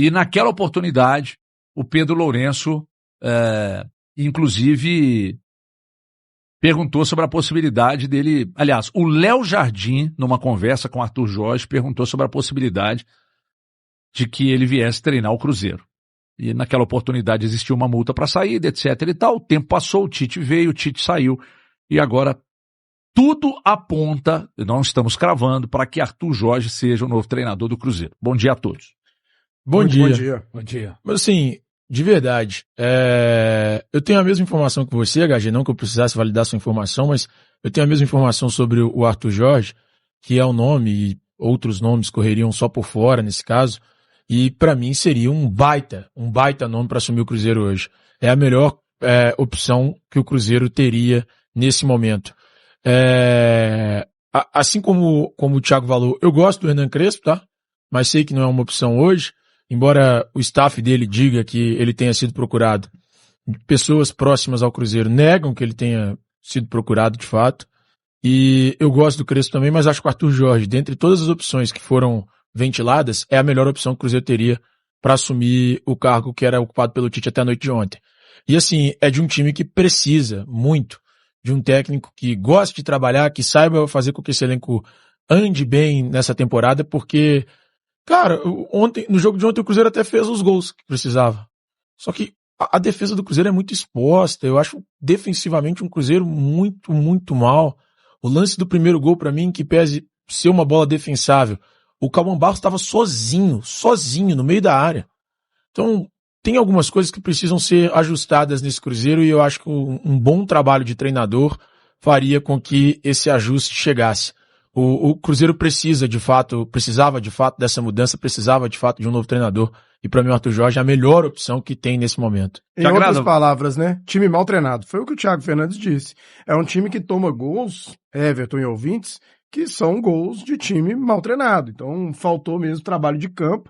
E naquela oportunidade, o Pedro Lourenço, inclusive, perguntou sobre a possibilidade dele... Aliás, o Léo Jardim, numa conversa com o Arthur Jorge, perguntou sobre a possibilidade de que ele viesse treinar o Cruzeiro. E naquela oportunidade existiu uma multa para saída, etc. e tal. O tempo passou, o Tite veio, o Tite saiu. E agora tudo aponta, não estamos cravando, para que Arthur Jorge seja o novo treinador do Cruzeiro. Bom dia a todos. Bom dia. Mas assim, de verdade, eu tenho a mesma informação que você, HG, não que eu precisasse validar sua informação, mas eu tenho a mesma informação sobre o Arthur Jorge, que é o nome, e outros nomes correriam só por fora nesse caso, e para mim seria um baita nome para assumir o Cruzeiro hoje. É a melhor opção que o Cruzeiro teria nesse momento. Assim como o Thiago falou, eu gosto do Hernan Crespo, tá? Mas sei que não é uma opção hoje, embora o staff dele diga que ele tenha sido procurado. Pessoas próximas ao Cruzeiro negam que ele tenha sido procurado de fato. E eu gosto do Crespo também, mas acho que o Arthur Jorge, dentre todas as opções que foram ventiladas, é a melhor opção que o Cruzeiro teria para assumir o cargo que era ocupado pelo Tite até a noite de ontem. E assim, é de um time que precisa muito de um técnico que goste de trabalhar, que saiba fazer com que esse elenco ande bem nessa temporada, porque, cara, no jogo de ontem o Cruzeiro até fez os gols que precisava. Só que a defesa do Cruzeiro é muito exposta. Eu acho defensivamente um Cruzeiro muito, muito mal. O lance do primeiro gol, pra mim, que pese ser uma bola defensável, o Cauã Barros estava sozinho, no meio da área. Então, tem algumas coisas que precisam ser ajustadas nesse Cruzeiro e eu acho que um bom trabalho de treinador faria com que esse ajuste chegasse. O Cruzeiro precisava de fato dessa mudança, precisava de fato de um novo treinador. E para mim o Arthur Jorge é a melhor opção que tem nesse momento. Em outras palavras, né? Time mal treinado. Foi o que o Thiago Fernandes disse. É um time que toma gols, Everton e ouvintes, que são gols de time mal treinado. Então faltou mesmo trabalho de campo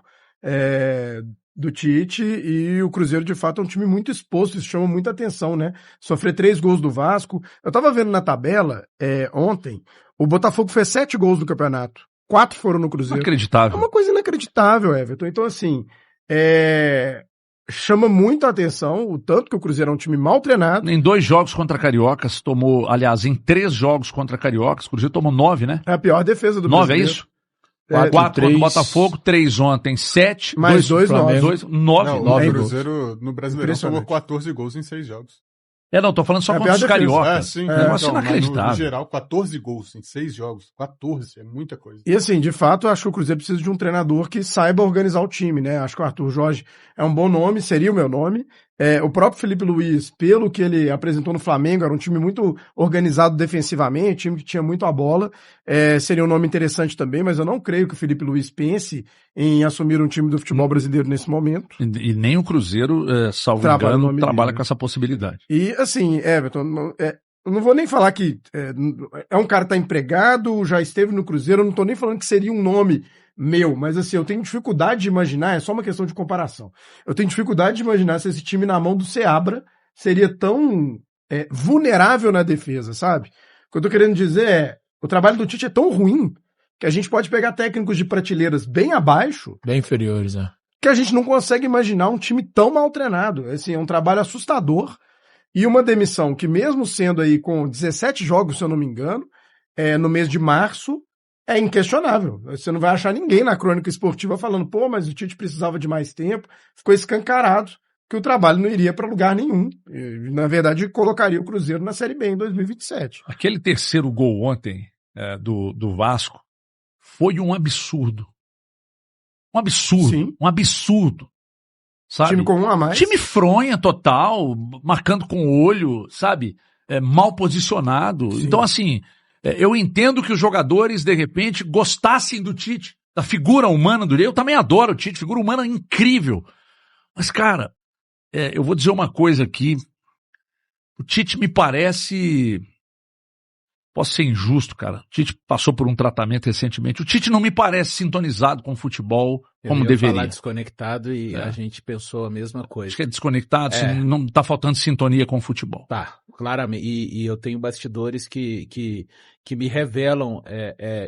do Tite, e o Cruzeiro de fato é um time muito exposto, isso chama muita atenção, né? Sofrer 3 gols do Vasco. Eu tava vendo na tabela ontem, o Botafogo fez 7 gols no campeonato, 4 foram no Cruzeiro. Inacreditável. É uma coisa inacreditável, Everton. Então assim, chama muito a atenção o tanto que o Cruzeiro é um time mal treinado. Em 2 jogos contra Cariocas, em 3 jogos contra Cariocas, o Cruzeiro tomou 9, né? É a pior defesa do 9, brasileiro. é isso? 4 contra o Botafogo, 3 ontem, 7, mais 2, 9. 9 o Cruzeiro no Brasileirão tomou 14 gols em 6 jogos. Não, tô falando só contra os Cariocas. Sim. Negócio inacreditável. No geral, 14 gols em 6 jogos. 14, é muita coisa. E assim, de fato, eu acho que o Cruzeiro precisa de um treinador que saiba organizar o time, né? Acho que o Arthur Jorge é um bom nome, seria o meu nome. O próprio Felipe Luiz, pelo que ele apresentou no Flamengo, era um time muito organizado defensivamente, time que tinha muito a bola. Seria um nome interessante também, mas eu não creio que o Felipe Luiz pense em assumir um time do futebol brasileiro nesse momento. E nem o Cruzeiro, salvo engano, trabalha com essa possibilidade. E assim, Everton, eu não vou nem falar que é um cara que tá empregado, já esteve no Cruzeiro, eu não tô nem falando que seria um nome meu, mas assim, eu tenho dificuldade de imaginar, é só uma questão de comparação. Eu tenho dificuldade de imaginar se esse time na mão do Seabra seria tão vulnerável na defesa, sabe? O que eu tô querendo dizer o trabalho do Tite é tão ruim que a gente pode pegar técnicos de prateleiras bem abaixo, bem inferiores, né? Que a gente não consegue imaginar um time tão mal treinado. Assim, é um trabalho assustador e uma demissão que, mesmo sendo aí com 17 jogos, se eu não me engano, no mês de março, é inquestionável. Você não vai achar ninguém na crônica esportiva falando, pô, mas o Tite precisava de mais tempo. Ficou escancarado que o trabalho não iria para lugar nenhum. E, na verdade, colocaria o Cruzeiro na Série B em 2027. Aquele terceiro gol ontem do Vasco foi um absurdo. Sim. Um absurdo. Sabe? Time com um a mais. Time fronha total, marcando com o olho, sabe? Mal posicionado. Sim. Então, assim, eu entendo que os jogadores, de repente, gostassem do Tite, da figura humana do Tite. Eu também adoro o Tite, figura humana incrível. Mas, cara, eu vou dizer uma coisa aqui. O Tite me parece... Posso ser injusto, cara. O Tite passou por um tratamento recentemente. O Tite não me parece sintonizado com o futebol como Eu ia deveria. falar desconectado e a gente pensou a mesma coisa. Acho que é desconectado, não tá faltando sintonia com o futebol. Tá, claramente. E eu tenho bastidores que me revelam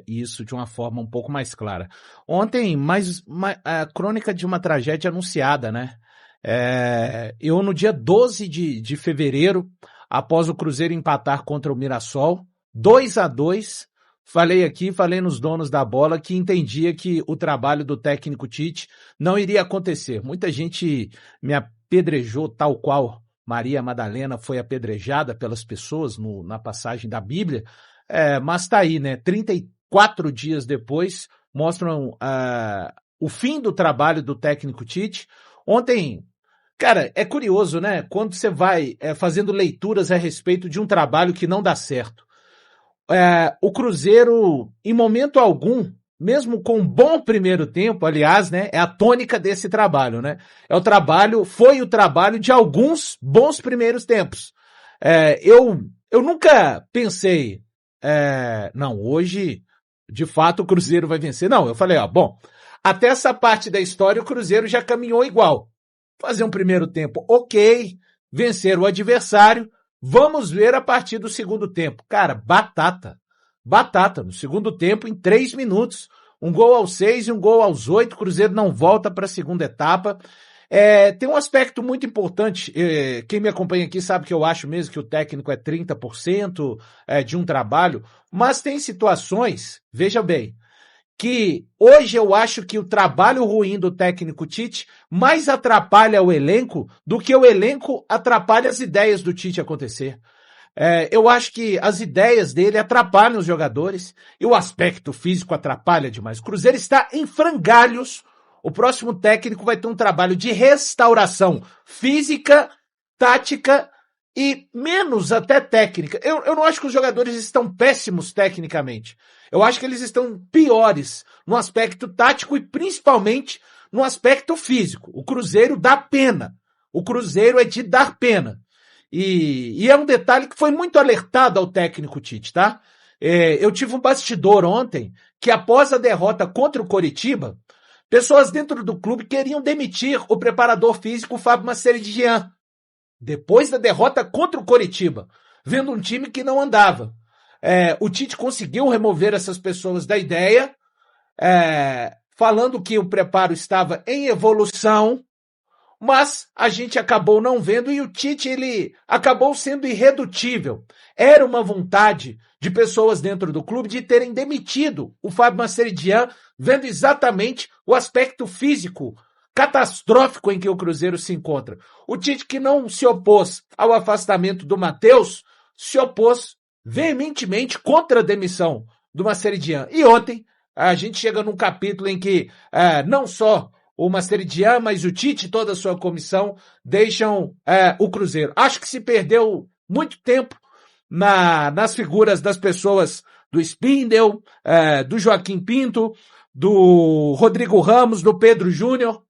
isso de uma forma um pouco mais clara. Ontem, a crônica de uma tragédia anunciada, né? Eu, no dia 12 de fevereiro, após o Cruzeiro empatar contra o Mirassol, 2-2, falei nos donos da bola que entendia que o trabalho do técnico Tite não iria acontecer. Muita gente me apedrejou tal qual Maria Madalena foi apedrejada pelas pessoas na passagem da Bíblia, mas tá aí, né? 34 dias depois mostram o fim do trabalho do técnico Tite. Ontem, cara, é curioso, né? Quando você vai fazendo leituras a respeito de um trabalho que não dá certo. O Cruzeiro, em momento algum, mesmo com um bom primeiro tempo, aliás, né, é a tônica desse trabalho, né? Foi o trabalho de alguns bons primeiros tempos. Eu nunca pensei, não, hoje, de fato, o Cruzeiro vai vencer. Não, eu falei, até essa parte da história o Cruzeiro já caminhou igual. Fazer um primeiro tempo ok, vencer o adversário, vamos ver a partir do segundo tempo. Cara, batata. No segundo tempo, em 3 minutos. Um gol aos 6 e um gol aos 8. O Cruzeiro não volta para a segunda etapa. Tem um aspecto muito importante. Quem me acompanha aqui sabe que eu acho mesmo que o técnico é 30% de um trabalho. Mas tem situações, veja bem, que hoje eu acho que o trabalho ruim do técnico Tite mais atrapalha o elenco do que o elenco atrapalha as ideias do Tite acontecer. Eu acho que as ideias dele atrapalham os jogadores e o aspecto físico atrapalha demais. O Cruzeiro está em frangalhos. O próximo técnico vai ter um trabalho de restauração física, tática e menos até técnica. Eu não acho que os jogadores estão péssimos tecnicamente. Eu acho que eles estão piores no aspecto tático e principalmente no aspecto físico. O Cruzeiro dá pena. O Cruzeiro é de dar pena. E é um detalhe que foi muito alertado ao técnico Tite, tá? Eu tive um bastidor ontem que após a derrota contra o Coritiba, pessoas dentro do clube queriam demitir o preparador físico Fábio Maceridian. Depois da derrota contra o Coritiba, vendo um time que não andava. O Tite conseguiu remover essas pessoas da ideia, falando que o preparo estava em evolução, mas a gente acabou não vendo e o Tite ele acabou sendo irredutível. Era uma vontade de pessoas dentro do clube de terem demitido o Fábio Maceridian, vendo exatamente o aspecto físico catastrófico em que o Cruzeiro se encontra. O Tite, que não se opôs ao afastamento do Matheus, se opôs veementemente contra a demissão do Maceridian. E ontem a gente chega num capítulo em que não só o Maceridian, mas o Tite e toda a sua comissão deixam o Cruzeiro. Acho que se perdeu muito tempo nas figuras das pessoas do Spindel, do Joaquim Pinto, do Rodrigo Ramos, do Pedro Júnior.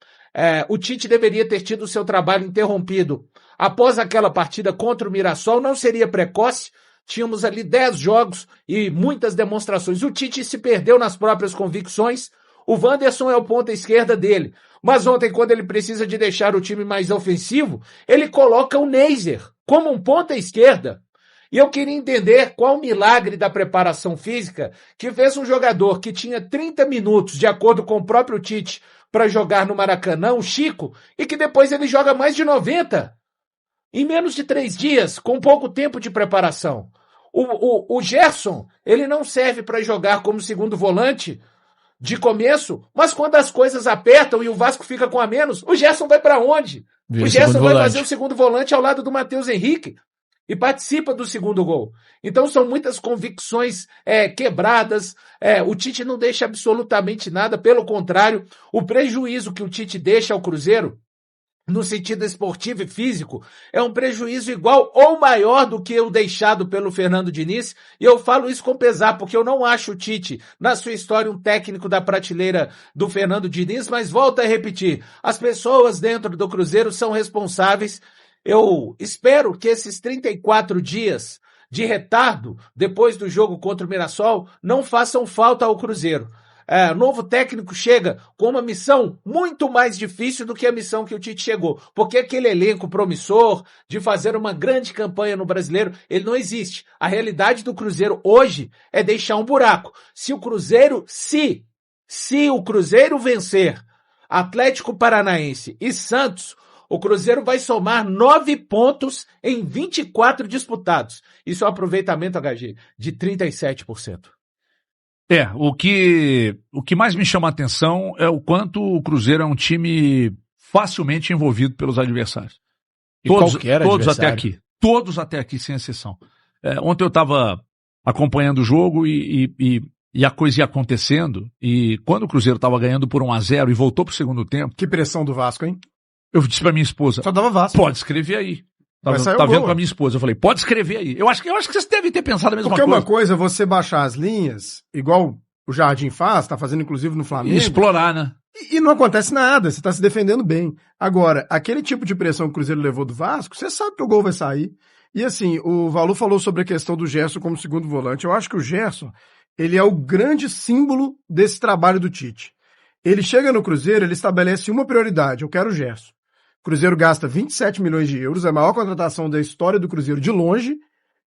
O Tite deveria ter tido o seu trabalho interrompido após aquela partida contra o Mirassol. Não seria precoce. Tínhamos ali 10 jogos e muitas demonstrações. O Tite se perdeu nas próprias convicções. O Wanderson é o ponta esquerda dele. Mas ontem, quando ele precisa de deixar o time mais ofensivo, ele coloca o Neiser como um ponta esquerda. E eu queria entender qual o milagre da preparação física que fez um jogador que tinha 30 minutos, de acordo com o próprio Tite, para jogar no Maracanã, o Chico, e que depois ele joga mais de 90. Em menos de 3 dias, com pouco tempo de preparação. O Gerson, ele não serve para jogar como segundo volante de começo, mas quando as coisas apertam e o Vasco fica com a menos, o Gerson vai para onde? O Gerson vai fazer o segundo volante ao lado do Matheus Henrique e participa do segundo gol. Então são muitas convicções quebradas. O Tite não deixa absolutamente nada, pelo contrário, o prejuízo que o Tite deixa ao Cruzeiro no sentido esportivo e físico, é um prejuízo igual ou maior do que o deixado pelo Fernando Diniz, e eu falo isso com pesar, porque eu não acho o Tite, na sua história, um técnico da prateleira do Fernando Diniz, mas volto a repetir, as pessoas dentro do Cruzeiro são responsáveis. Eu espero que esses 34 dias de retardo, depois do jogo contra o Mirassol, não façam falta ao Cruzeiro. novo técnico chega com uma missão muito mais difícil do que a missão que o Tite chegou. Porque aquele elenco promissor de fazer uma grande campanha no Brasileiro, ele não existe. A realidade do Cruzeiro hoje é deixar um buraco. Se o Cruzeiro vencer Atlético Paranaense e Santos, o Cruzeiro vai somar 9 pontos em 24 disputados. Isso é um aproveitamento, HG, de 37%. O que mais me chama a atenção é o quanto o Cruzeiro é um time facilmente envolvido pelos adversários. Todos até aqui, sem exceção. Ontem eu estava acompanhando o jogo e a coisa ia acontecendo, e quando o Cruzeiro estava ganhando por 1-0 e voltou pro segundo tempo... Que pressão do Vasco, hein? Eu disse pra minha esposa... Só dava Vasco. Pode escrever aí. Tá vendo com a minha esposa. Eu falei, pode escrever aí. Eu acho que vocês devem ter pensado a mesma coisa. Porque uma coisa é você baixar as linhas, igual o Jardim faz, tá fazendo inclusive no Flamengo. E explorar, né? E não acontece nada, você tá se defendendo bem. Agora, aquele tipo de pressão que o Cruzeiro levou do Vasco, você sabe que o gol vai sair. E assim, o Valu falou sobre a questão do Gerson como segundo volante. Eu acho que o Gerson, ele é o grande símbolo desse trabalho do Tite. Ele chega no Cruzeiro, ele estabelece uma prioridade, eu quero o Gerson. O Cruzeiro gasta 27 milhões de euros, a maior contratação da história do Cruzeiro de longe,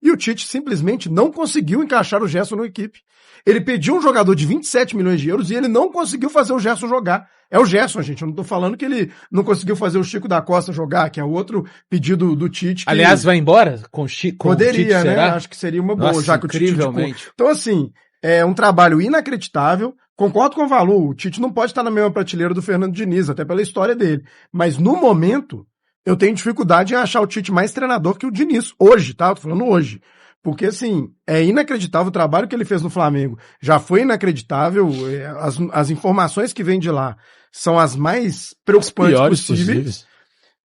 e o Tite simplesmente não conseguiu encaixar o Gerson na equipe. Ele pediu um jogador de 27 milhões de euros e ele não conseguiu fazer o Gerson jogar. É o Gerson, gente, eu não tô falando que ele não conseguiu fazer o Chico da Costa jogar, que é outro pedido do Tite. Aliás, vai embora com o Chico? Poderia, Tite, né? será? Acho que seria uma boa, Nossa, já que o Tite... incrivelmente. Então assim, é um trabalho inacreditável. Concordo com o Valu, o Tite não pode estar na mesma prateleira do Fernando Diniz, até pela história dele. Mas no momento, eu tenho dificuldade em achar o Tite mais treinador que o Diniz. Hoje, tá? Eu tô falando hoje. Porque, assim, é inacreditável o trabalho que ele fez no Flamengo. Já foi inacreditável. As informações que vêm de lá são as mais preocupantes possíveis.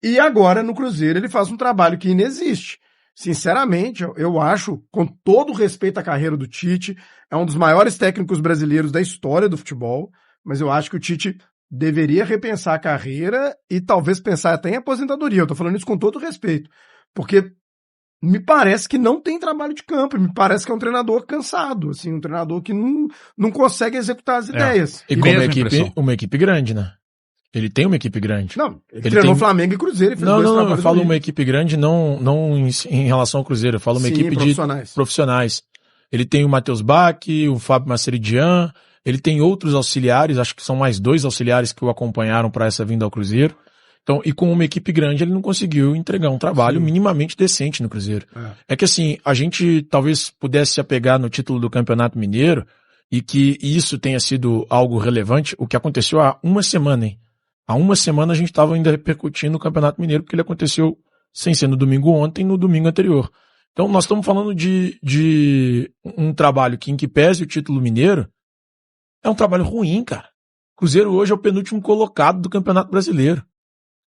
E agora, no Cruzeiro, ele faz um trabalho que inexiste. Sinceramente, eu acho, com todo o respeito à carreira do Tite, é um dos maiores técnicos brasileiros da história do futebol, mas eu acho que o Tite deveria repensar a carreira e talvez pensar até em aposentadoria. Eu tô falando isso com todo o respeito, porque me parece que não tem trabalho de campo, me parece que é um treinador cansado, assim, um treinador que não consegue executar as ideias. E como uma equipe grande, né? Ele tem uma equipe grande. Não, ele treinou Flamengo e Cruzeiro. Não, eu falo uma equipe grande não em relação ao Cruzeiro, eu falo uma equipe de profissionais. Ele tem o Matheus Bach, o Fábio Maceridian, ele tem outros auxiliares, acho que são mais 2 auxiliares que o acompanharam para essa vinda ao Cruzeiro. Então, e com uma equipe grande, ele não conseguiu entregar um trabalho minimamente decente no Cruzeiro. É que assim, a gente talvez pudesse se apegar no título do Campeonato Mineiro e que isso tenha sido algo relevante, o que aconteceu há uma semana, hein? Há uma semana a gente estava ainda repercutindo o Campeonato Mineiro, porque ele aconteceu sem ser no domingo ontem, no domingo anterior. Então nós estamos falando de um trabalho que, em que pese o título mineiro, é um trabalho ruim, cara. O Cruzeiro hoje é o penúltimo colocado do Campeonato Brasileiro.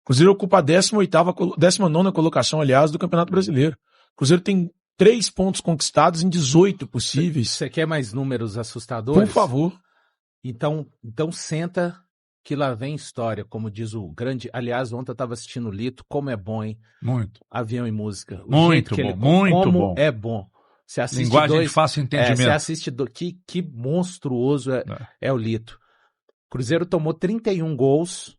O Cruzeiro ocupa a 19ª colocação, aliás, do Campeonato Brasileiro. O Cruzeiro tem 3 pontos conquistados em 18 possíveis. Você quer mais números assustadores? Por favor. Então senta... que lá vem história, como diz o grande... Aliás, ontem eu estava assistindo o Lito, como é bom, hein? Muito. Avião e música. Muito bom. É bom. Você assiste linguagem de fácil entendimento. Você assiste... Que monstruoso é o Lito. O Cruzeiro tomou 31 gols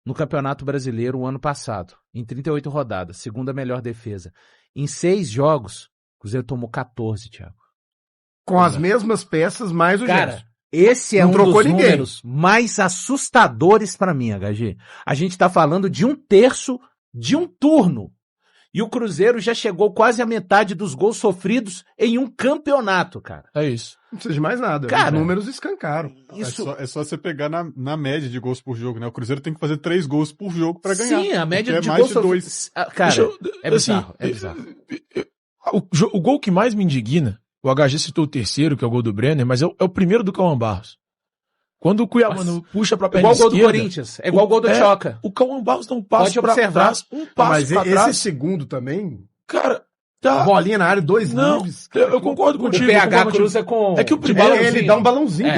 no Campeonato Brasileiro o ano passado, em 38 rodadas, segunda melhor defesa. Em 6 jogos, o Cruzeiro tomou 14, Thiago. Com as mesmas peças, mais o Gerson. Esse é um dos números mais assustadores para mim, HG. A gente tá falando de 1/3 de um turno. E o Cruzeiro já chegou quase à metade dos gols sofridos em um campeonato, cara. É isso. Não precisa de mais nada. Cara, os números escancaram. Isso... É só você pegar na média de gols por jogo, né? O Cruzeiro tem que fazer 3 gols por jogo para ganhar. Sim, a média de mais gols sofridos. Cara, é bizarro, é bizarro. O gol que mais me indigna, o HG citou o terceiro, que é o gol do Brenner, mas é o primeiro do Cauã Barros. Quando o Cuiabano puxa pra perna esquerda... Igual o gol do Corinthians, é igual o gol do Choca. O Cauã Barros dá um passo pra trás, mas pra trás. Esse segundo também... Cara, tá... Bolinha na área, 2 livres. Eu concordo contigo. O PH cruza com... É que o primeiro... ele dá um balãozinho.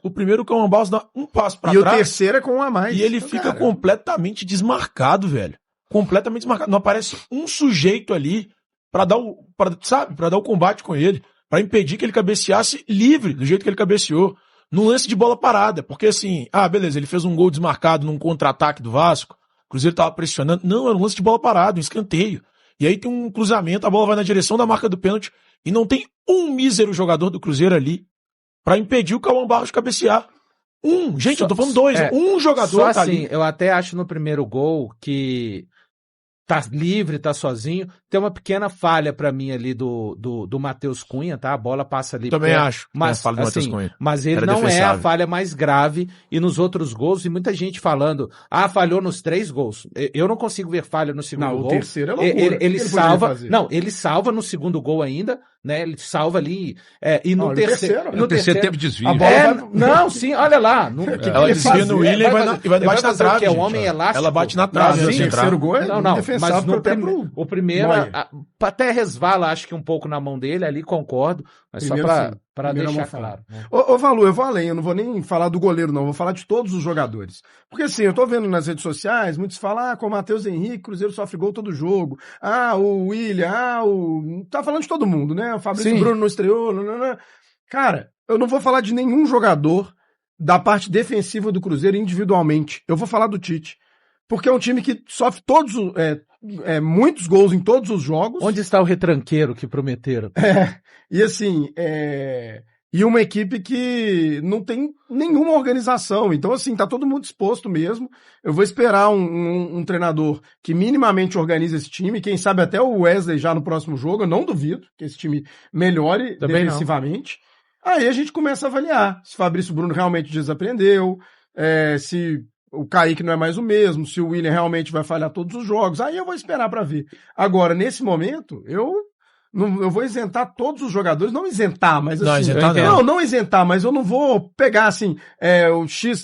O primeiro Cauã Barros dá um passo pra trás. E o terceiro é com um a mais. E ele fica completamente desmarcado, velho. Completamente desmarcado. Não aparece um sujeito ali pra dar o combate com ele. Pra impedir que ele cabeceasse livre, do jeito que ele cabeceou. no lance de bola parada, porque assim, beleza, ele fez um gol desmarcado num contra-ataque do Vasco, o Cruzeiro tava pressionando, não, era um lance de bola parada, um escanteio, e aí tem um cruzamento, a bola vai na direção da marca do pênalti, e não tem um mísero jogador do Cruzeiro ali pra impedir o Cauã Barros de cabecear. Gente, eu tô falando dois, um jogador só tá assim, ali. eu até acho no primeiro gol que tá livre, tá sozinho. Tem uma pequena falha pra mim ali do Matheus Cunha, tá? A bola passa ali. Também acho. Mas, falha do Matheus assim, Cunha. mas ele Era não é a defensável. falha mais grave. E nos outros gols, e muita gente falando, falhou nos 3 gols. Eu não consigo ver falha no segundo Não, gol. o terceiro é loucura. Ele poderia salva. fazer? Não, ele salva no segundo gol ainda, né? Ele salva ali. E no Não, terceiro. no No terceiro teve desvio. A bola vai- Não, sim, olha lá. Ela desvia no William e vai bate na fazer o trave. quê? É um gente, homem ó. elástico. Ela bate na Não, trave. o antes de entrar. terceiro gol é Não, mas indefensável no até pro... o primeiro Neuer. até resvala, acho que um pouco na mão dele, ali concordo, mas Primeiro, só sim. pra Primeiro deixar eu vou falar. claro. Né? Ô, Valu, eu vou além, eu não vou nem falar do goleiro, não, eu vou falar de todos os jogadores. Porque assim, eu tô vendo nas redes sociais, muitos falam, com o Matheus Henrique, Cruzeiro sofre gol todo jogo. O William, tá falando de todo mundo, né? O Fabrício Sim. Bruno não estreou, Cara, eu não vou falar de nenhum jogador da parte defensiva do Cruzeiro individualmente. Eu vou falar do Tite. Porque é um time que sofre muitos gols em todos os jogos. Onde está o retranqueiro que prometeram? E assim, e uma equipe que não tem nenhuma organização. Então, assim, tá todo mundo exposto mesmo. Eu vou esperar um treinador que minimamente organize esse time. Quem sabe até o Wesley já no próximo jogo. Eu não duvido que esse time melhore Também defensivamente. Aí a gente começa a avaliar se o Fabrício Bruno realmente desaprendeu, se o Kaique não é mais o mesmo, se o William realmente vai falhar todos os jogos. Aí eu vou esperar para ver. Agora, nesse momento, eu vou isentar todos os jogadores, não isentar, mas assim... Não, isentar não isentar, mas eu não vou pegar assim, o X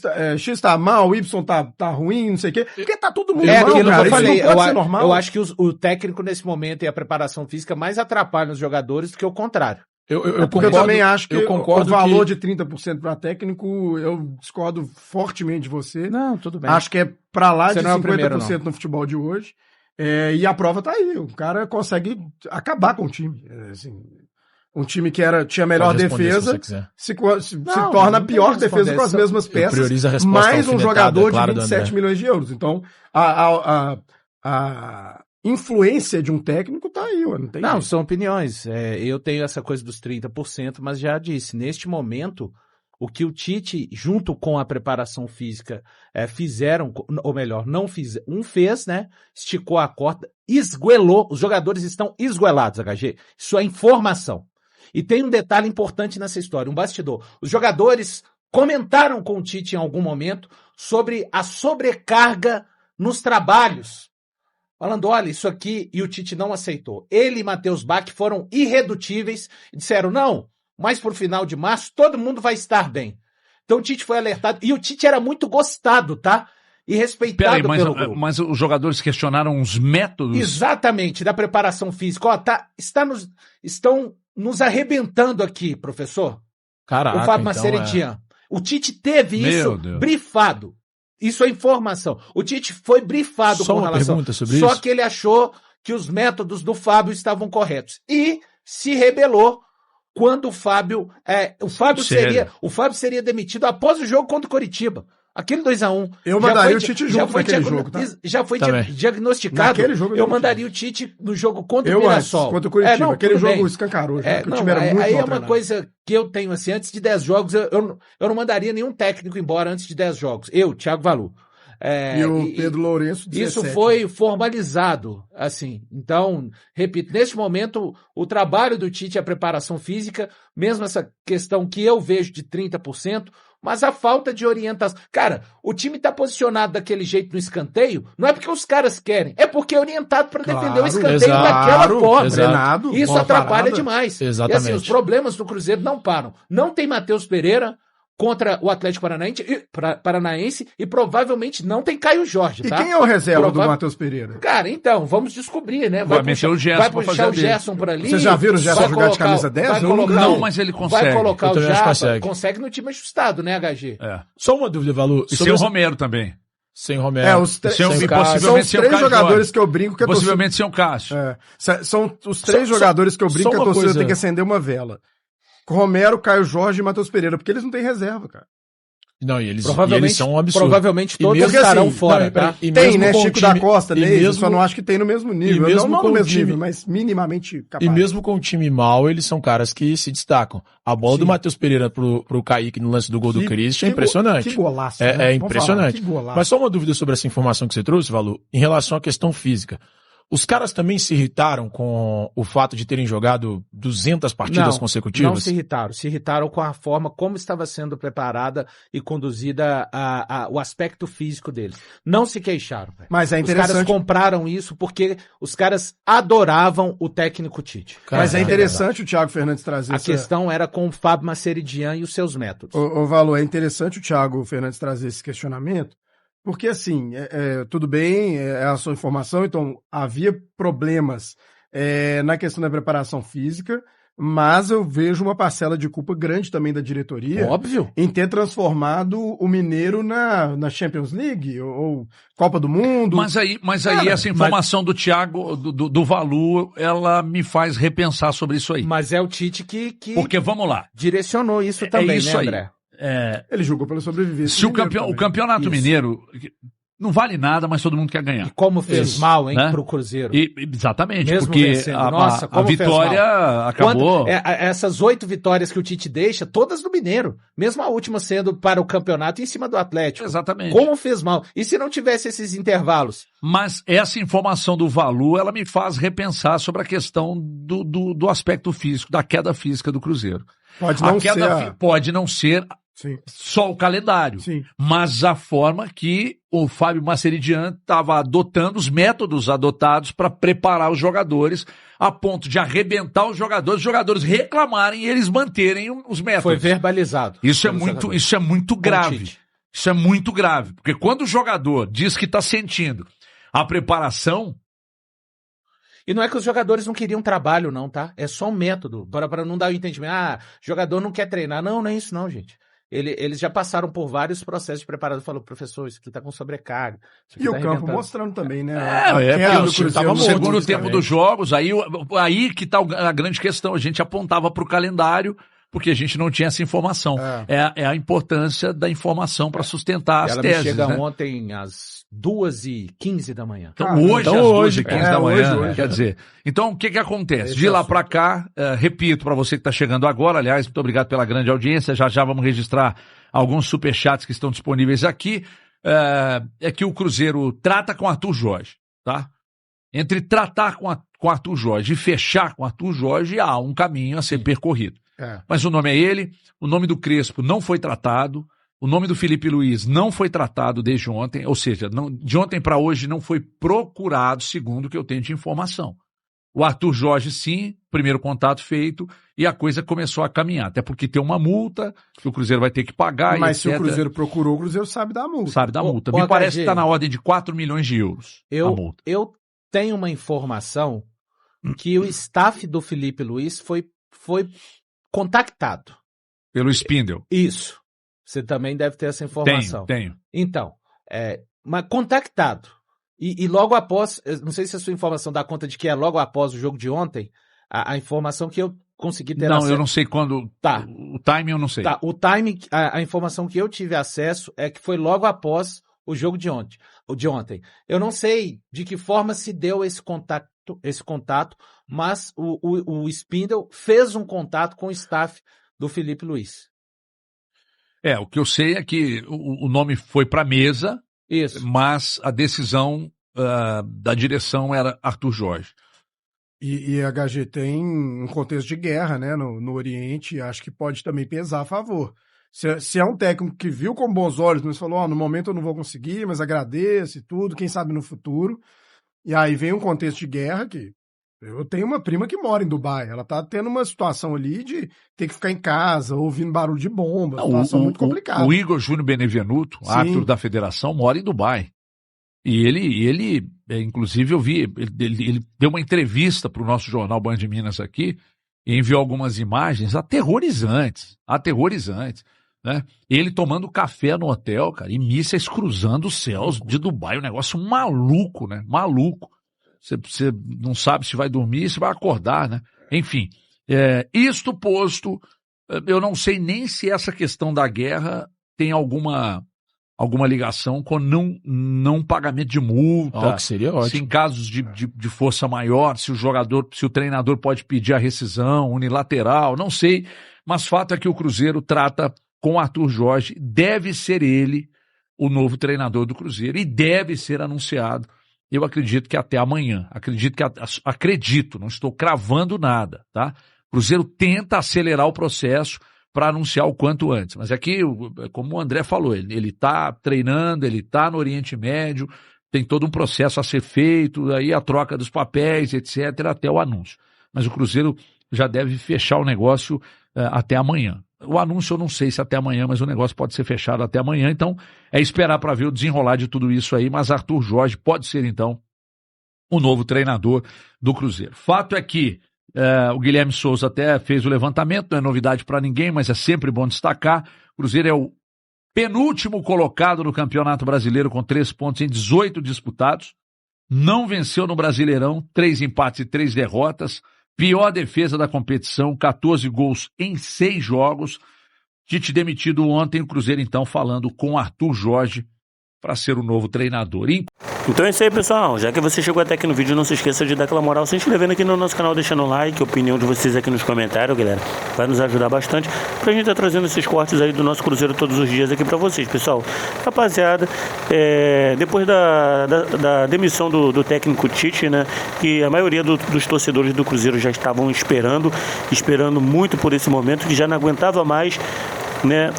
tá mal, o Y tá ruim, não sei o quê, porque tá todo mundo mal, Aquilo cara. que eu falei, Isso não pode ser normal. eu acho que o técnico nesse momento e a preparação física mais atrapalham os jogadores do que o contrário. Eu Porque eu também acho que eu concordo o valor que... de 30% para técnico, eu discordo fortemente de você. Não, tudo bem. Acho que é para lá Você de não é o 50% primeiro, no futebol de hoje. E a prova tá aí. O cara consegue acabar com o time. Assim, um time que tinha melhor Pode responder defesa se você se Não, torna a não pior tem que defesa com as responder. mesmas peças. priorizo a resposta Mais um alfinetada, jogador claro, de do 27 André. milhões de euros. Então, a influência de um técnico tá aí, não tem Não, jeito. são opiniões. Eu tenho essa coisa dos 30%, mas já disse, neste momento, o que o Tite, junto com a preparação física, fizeram, ou melhor, não fizeram, fez, né? Esticou a corda, esguelou, os jogadores estão esguelados, HG. Isso é informação. E tem um detalhe importante nessa história, um bastidor. Os jogadores comentaram com o Tite em algum momento sobre a sobrecarga nos trabalhos. Falando, olha, isso aqui, e o Tite não aceitou. Ele e Matheus Bach foram irredutíveis e disseram, não, mas por final de março todo mundo vai estar bem. Então o Tite foi alertado, e o Tite era muito gostado, tá? E respeitado Peraí, pelo grupo. mas os jogadores questionaram os métodos? Exatamente, da preparação física. Ó, estão nos arrebentando aqui, professor. Caraca, O Fábio então, Maceretian. O Tite teve Meu isso Deus. brifado. Isso é informação. O Tite foi brifado Só com uma relação. pergunta sobre Só isso. que ele achou que os métodos do Fábio estavam corretos. E se rebelou quando o Fábio seria demitido após o jogo contra o Coritiba. Aquele 2-1. Eu mandaria o Tite junto naquele jogo, tá? Já foi Também. diagnosticado. Naquele jogo eu mandaria o Tite no jogo contra o Eu antes, Mirassol. contra o Curitiba. Aquele tudo jogo bem. escancarou, que o Não, time era muito aí é mal uma treinado. coisa que eu tenho assim, antes de 10 jogos, eu não mandaria nenhum técnico embora antes de 10 jogos. Eu, Thiago Valu. E o Pedro Lourenço, 17. Isso foi formalizado, assim. Então, repito, neste momento, o trabalho do Tite, a preparação física, mesmo essa questão que eu vejo de 30%, mas a falta de orientação. Cara, o time está posicionado daquele jeito no escanteio, não é porque os caras querem, é porque é orientado para defender o escanteio exato, daquela forma. exato. Treinado, Isso bola atrapalha parada. demais. Exatamente. E assim, os problemas do Cruzeiro não param. Não tem Matheus Pereira contra o Atlético Paranaense e provavelmente não tem Caio Jorge, E tá? quem é o reserva do Provável- Matheus Pereira? Cara, então, vamos descobrir, né? Vai meter o Gerson vai pra puxar fazer a o dele. Gerson por ali. Vocês já viram o Gerson vai jogar de colocar- camisa 10? vai Eu colocar nunca Não, o- mas ele consegue. Vai colocar Eu o também acho que Japa, consegue. no time ajustado, né, HG? É. Só uma dúvida, Valu. E Sobre sem o essa- Romero também. Sem Romero. Os três- Sem o- sem e o Cássio. são possivelmente os sem o três Cássio jogadores Jorge. que eu brinco que a torcida... Possivelmente sem o Cássio. São os três Só- jogadores que eu brinco só que a uma torcida coisa. tem que acender uma vela. Romero, Caio Jorge e Matheus Pereira, porque eles não têm reserva, cara. Não, e eles Provavelmente são um absurdo. Provavelmente E todos mesmo estarão assim, fora, não, tá? e Tem, mesmo né? com o Chico time- da Costa, e Ney, mesmo- só não acho que tem no mesmo nível. mesmo não com no o mesmo time- nível, mas minimamente capaz. E mesmo com o time mal, eles são caras que se destacam. A bola do Matheus Pereira pro Kaique no lance do gol do Christian é impressionante. Que golaço. É né? impressionante. Vamos falar, que golaço. Mas só uma dúvida sobre essa informação que você trouxe, Valu, em relação à questão física. Os caras também se irritaram com o fato de terem jogado 200 partidas consecutivas? Não se irritaram com a forma como estava sendo preparada e conduzida o aspecto físico deles. Não se queixaram. Véio. Mas é Os caras interessante. compraram isso porque os caras adoravam o técnico Tite. Mas é Cara, interessante o Thiago Fernandes trazer A questão era com o Fábio Maceridian e os seus métodos. Ô, Valô, é interessante o Thiago Fernandes trazer esse questionamento, porque assim, tudo bem, é a sua informação, então havia problemas na questão da preparação física, mas eu vejo uma parcela de culpa grande também da diretoria Óbvio. em ter transformado o Mineiro na Champions League ou Copa do Mundo. Mas aí essa informação do Thiago, do Valu, ela me faz repensar sobre isso aí. Mas é o Tite que Porque, vamos lá, direcionou isso também, isso né, aí. André? Ele jogou pela sobrevivência. se o mineiro campeonato também. mineiro não vale nada, mas todo mundo quer E ganhar. como fez Isso, mal, hein, né? pro Cruzeiro. Exatamente, Mesmo porque vencendo. a Nossa, como fez vitória acabou. Essas 8 vitórias que o Tite deixa, todas do Mineiro. Mesmo a última sendo para o campeonato em cima do Atlético. Exatamente. Como fez mal. E se não tivesse esses intervalos? Mas essa informação do Valu, ela me faz repensar sobre a questão do aspecto físico, da queda física do Cruzeiro. Pode não A queda ser. pode não ser Sim, só o calendário, sim. mas a forma que o Fábio Maceridian estava adotando, os métodos adotados para preparar os jogadores, a ponto de arrebentar os jogadores reclamarem e eles manterem os métodos. Foi verbalizado. Isso é pelos muito, jogadores. isso é muito Com o grave. Tite. Isso é muito grave, porque quando o jogador diz que está sentindo a preparação, E não é que os jogadores não queriam trabalho, não, tá? É só um método, para não dar o entendimento. Jogador não quer treinar. Não é isso não, gente. Eles já passaram por vários processos de preparação. Falou, professor, isso aqui tá com sobrecarga. Isso aqui E tá o campo arrebentando. mostrando também, né? porque do o time tava Cruzeiro no segundo muito, tempo né? dos jogos, aí que tá a grande questão. A gente apontava para o calendário, porque a gente não tinha essa informação. É a importância da informação para sustentar as Ela teses. me chega né? ontem às 2h15 da manhã. Então, Cara, hoje, então às hoje, 2h15 é, da manhã, hoje, quer dizer. Então, o que acontece? De lá para cá, repito para você que está chegando agora, aliás, muito obrigado pela grande audiência, já vamos registrar alguns superchats que estão disponíveis aqui, é que o Cruzeiro trata com Arthur Jorge, tá? Entre tratar com Arthur Jorge e fechar com Arthur Jorge, há um caminho a ser percorrido. Mas o nome é ele, o nome do Crespo não foi tratado, o nome do Felipe Luiz não foi tratado desde ontem, ou seja, de ontem para hoje não foi procurado, segundo o que eu tenho de informação. O Arthur Jorge, sim, primeiro contato feito, e a coisa começou a caminhar. Até porque tem uma multa que o Cruzeiro vai ter que pagar. Mas e se o etc. Cruzeiro procurou, o Cruzeiro sabe da multa. Sabe da multa. Ô, Me HG, parece que está na ordem de 4 milhões de euros a multa. Eu tenho uma informação que o staff do Felipe Luiz foi contactado. Pelo Spindle. Isso. Você também deve ter essa informação. Tenho. Então, mas contactado. E logo após, não sei se a sua informação dá conta de que é logo após o jogo de ontem, a informação que eu consegui ter acesso. Não, eu não sei quando. Tá. O timing eu não sei. Tá, o timing, a informação que eu tive acesso é que foi logo após o jogo de ontem. Eu não sei de que forma se deu esse contato, mas o Spindle fez um contato com o staff do Felipe Luiz. O que eu sei é que o nome foi para a mesa, Isso. mas a decisão da direção era Arthur Jorge. E a HG tem um contexto de guerra, né, no Oriente, e acho que pode também pesar a favor. Se é um técnico que viu com bons olhos, mas falou, no momento eu não vou conseguir, mas agradeço e tudo, quem sabe no futuro. E aí vem um contexto de guerra que eu tenho uma prima que mora em Dubai, ela tá tendo uma situação ali de ter que ficar em casa, ouvindo barulho de bomba, situação muito complicada. O Igor Júnior Benevenuto, árbitro da federação, mora em Dubai. E ele inclusive eu vi, ele deu uma entrevista para o nosso jornal Band de Minas aqui e enviou algumas imagens aterrorizantes, né? Ele tomando café no hotel, cara, e mísseis cruzando os céus de Dubai, um negócio maluco, né? Maluco. Você não sabe se vai dormir, se vai acordar, né? Enfim, isto posto, eu não sei nem se essa questão da guerra tem alguma ligação com não pagamento de multa, que seria ótimo. se em casos de força maior, se o treinador pode pedir a rescisão unilateral, não sei, mas fato é que o Cruzeiro trata com Arthur Jorge, deve ser ele o novo treinador do Cruzeiro e deve ser anunciado. Eu acredito que até amanhã, acredito, não estou cravando nada, tá? O Cruzeiro tenta acelerar o processo para anunciar o quanto antes. Mas aqui, como o André falou, ele está treinando, ele está no Oriente Médio, tem todo um processo a ser feito, aí a troca dos papéis, etc., até o anúncio. Mas o Cruzeiro já deve fechar o negócio até amanhã. O anúncio eu não sei se até amanhã, mas o negócio pode ser fechado até amanhã, então é esperar para ver o desenrolar de tudo isso aí, mas Arthur Jorge pode ser, então, o novo treinador do Cruzeiro. Fato é que o Guilherme Souza até fez o levantamento, não é novidade para ninguém, mas é sempre bom destacar. O Cruzeiro é o penúltimo colocado no Campeonato Brasileiro com 3 pontos em 18 disputados. Não venceu no Brasileirão, 3 empates e 3 derrotas. Pior defesa da competição, 14 gols em 6 jogos. Tite demitido ontem, o Cruzeiro então falando com Arthur Jorge para ser o novo treinador. Então é isso aí, pessoal. Já que você chegou até aqui no vídeo, não se esqueça de dar aquela moral se inscrevendo aqui no nosso canal, deixando um like, a opinião de vocês aqui nos comentários, galera. Vai nos ajudar bastante pra gente estar trazendo esses cortes aí do nosso Cruzeiro todos os dias aqui pra vocês, pessoal. Rapaziada, depois da demissão do técnico Tite, né, que a maioria dos torcedores do Cruzeiro já estavam esperando muito por esse momento, que já não aguentava mais, né,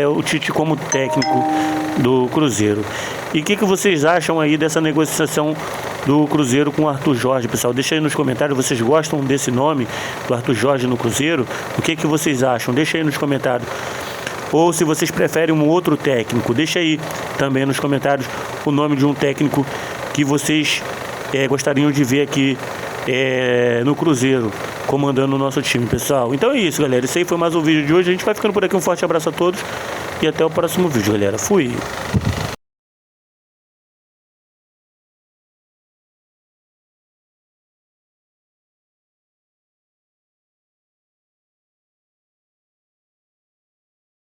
o Tite como técnico do Cruzeiro. E o que vocês acham aí dessa negociação do Cruzeiro com o Arthur Jorge, pessoal? Deixa aí nos comentários, vocês gostam desse nome do Arthur Jorge no Cruzeiro? O que vocês acham? Deixa aí nos comentários. Ou se vocês preferem um outro técnico, deixa aí também nos comentários o nome de um técnico que vocês gostariam de ver aqui no Cruzeiro, comandando o nosso time, pessoal. Então é isso, galera. Esse aí foi mais um vídeo de hoje. A gente vai ficando por aqui. Um forte abraço a todos e até o próximo vídeo, galera. Fui!